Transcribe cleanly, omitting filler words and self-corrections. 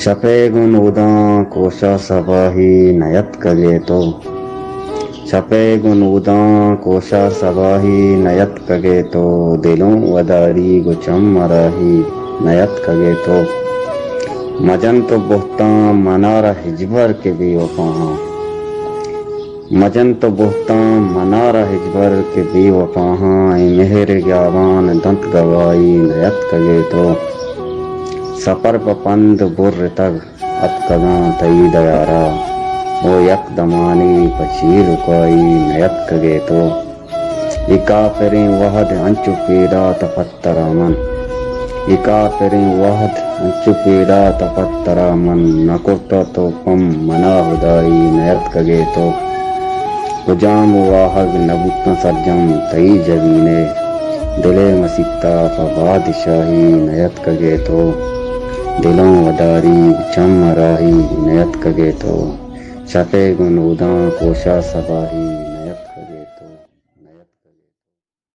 شپے گن اداں کوشا سباہی نیت کگے تو چھپے گن اداں کوشا سباہی نیت کگے تو دلوں وداری گچم مراہی نیت کگے تو مجن تو بہتاں منارا ہجبر کے بے وفاہاں مجن تو بہتاں منارا ہجبر کے بے وفاہاں مہر گیاوان دنت گوائی نیت کگے تو سپر پپند بر تگ ات کگاں تئی دیارا او یک دمانی پچی رکائی نیت کگے تو اکا پریں وحد انچو پیڑا تپترا من اکا پریں وحد انچو پیڑا تپترا من نکرتا تو پم منا ہدائی نیت کگے تو کجام واہگ نبوتن سرجم تئی جبینے دلے مسیتا بادشاہی نیت کگے تو دلوں وداری چم مراہی نیت کگے تو شپے گن اداں کوشا سباہی نیت کگے تو